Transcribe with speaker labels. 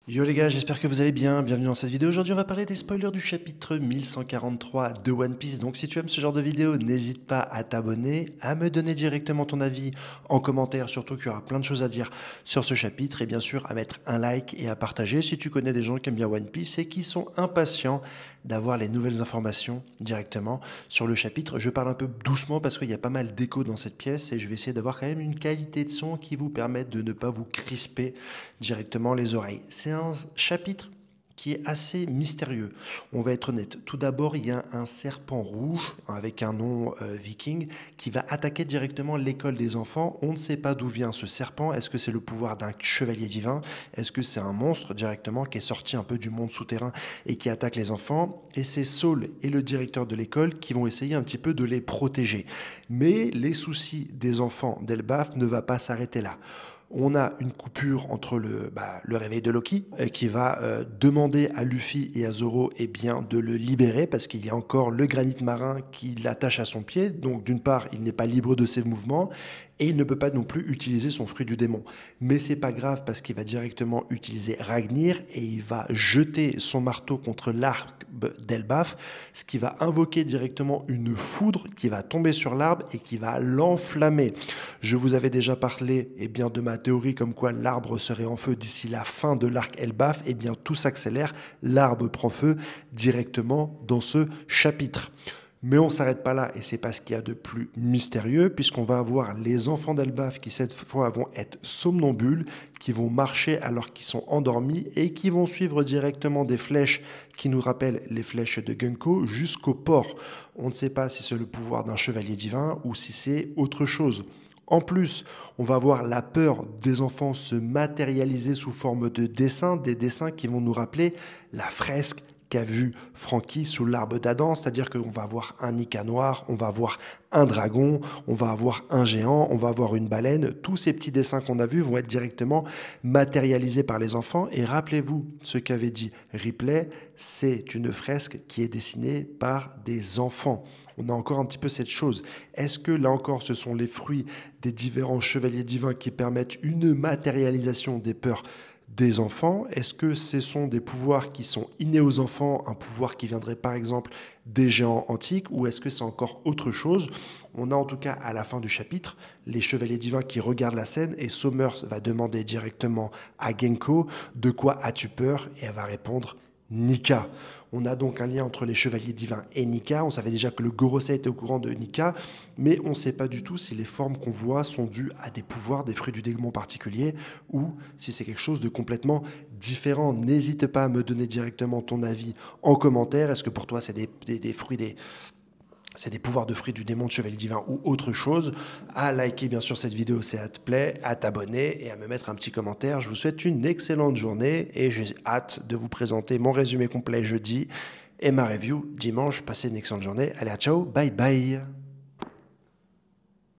Speaker 1: Yo les gars, j'espère que vous allez bien, bienvenue dans cette vidéo. Aujourd'hui on va parler des spoilers du chapitre 1143 de One Piece. Donc si tu aimes ce genre de vidéo, n'hésite pas à t'abonner, à me donner directement ton avis en commentaire, surtout qu'il y aura plein de choses à dire sur ce chapitre. Et bien sûr à mettre un like et à partager si tu connais des gens qui aiment bien One Piece et qui sont impatients d'avoir les nouvelles informations directement sur le chapitre. Je parle un peu doucement parce qu'il y a pas mal d'écho dans cette pièce et je vais essayer d'avoir quand même une qualité de son qui vous permette de ne pas vous crisper directement les oreilles. C'est un chapitre qui est assez mystérieux. On va être honnête. Tout d'abord, il y a un serpent rouge avec un nom viking qui va attaquer directement l'école des enfants. On ne sait pas d'où vient ce serpent. Est-ce que c'est le pouvoir d'un chevalier divin? Est-ce que c'est un monstre directement qui est sorti un peu du monde souterrain et qui attaque les enfants? Et c'est Saul et le directeur de l'école qui vont essayer un petit peu de les protéger. Mais les soucis des enfants d'Elbaf ne va pas s'arrêter là. On a une coupure entre le réveil de Loki qui va demander à Luffy et à Zoro de le libérer parce qu'il y a encore le granit marin qui l'attache à son pied. Donc d'une part, il n'est pas libre de ses mouvements et il ne peut pas non plus utiliser son fruit du démon. Mais c'est pas grave parce qu'il va directement utiliser Ragnir et il va jeter son marteau contre l'arbre d'Elbaf, ce qui va invoquer directement une foudre qui va tomber sur l'arbre et qui va l'enflammer. Je vous avais déjà parlé de ma théorie comme quoi l'arbre serait en feu d'ici la fin de l'arc Elbaf. Tout s'accélère, l'arbre prend feu directement dans ce chapitre. Mais on ne s'arrête pas là, et c'est pas ce qu'il y a de plus mystérieux, puisqu'on va avoir les enfants d'Elbaf qui cette fois vont être somnambules, qui vont marcher alors qu'ils sont endormis, et qui vont suivre directement des flèches qui nous rappellent les flèches de Gunko jusqu'au port. On ne sait pas si c'est le pouvoir d'un chevalier divin ou si c'est autre chose. En plus, on va voir la peur des enfants se matérialiser sous forme de dessins, des dessins qui vont nous rappeler la fresque qu'a vu Franky sous l'arbre d'Adam, c'est-à-dire qu'on va avoir un Nika noir, on va avoir un dragon, on va avoir un géant, on va avoir une baleine. Tous ces petits dessins qu'on a vus vont être directement matérialisés par les enfants. Et rappelez-vous ce qu'avait dit Ripley, c'est une fresque qui est dessinée par des enfants. On a encore un petit peu cette chose. Est-ce que là encore ce sont les fruits des différents chevaliers divins qui permettent une matérialisation des peurs des enfants? Est-ce que ce sont des pouvoirs qui sont innés aux enfants, un pouvoir qui viendrait par exemple des géants antiques, ou est-ce que c'est encore autre chose? On a en tout cas à la fin du chapitre les chevaliers divins qui regardent la scène et Sommers va demander directement à Genko de quoi as-tu peur, et elle va répondre Nika. On a donc un lien entre les chevaliers divins et Nika. On savait déjà que le Gorosei était au courant de Nika, mais on ne sait pas du tout si les formes qu'on voit sont dues à des pouvoirs, des fruits du démon particuliers, ou si c'est quelque chose de complètement différent. N'hésite pas à me donner directement ton avis en commentaire. Est-ce que pour toi c'est des fruits c'est des pouvoirs de fruits du démon, de chevalier divin ou autre chose? À liker bien sûr cette vidéo si elle te plaît, à t'abonner et à me mettre un petit commentaire. Je vous souhaite une excellente journée et j'ai hâte de vous présenter mon résumé complet jeudi et ma review dimanche. Passez une excellente journée. Allez, à ciao, bye bye.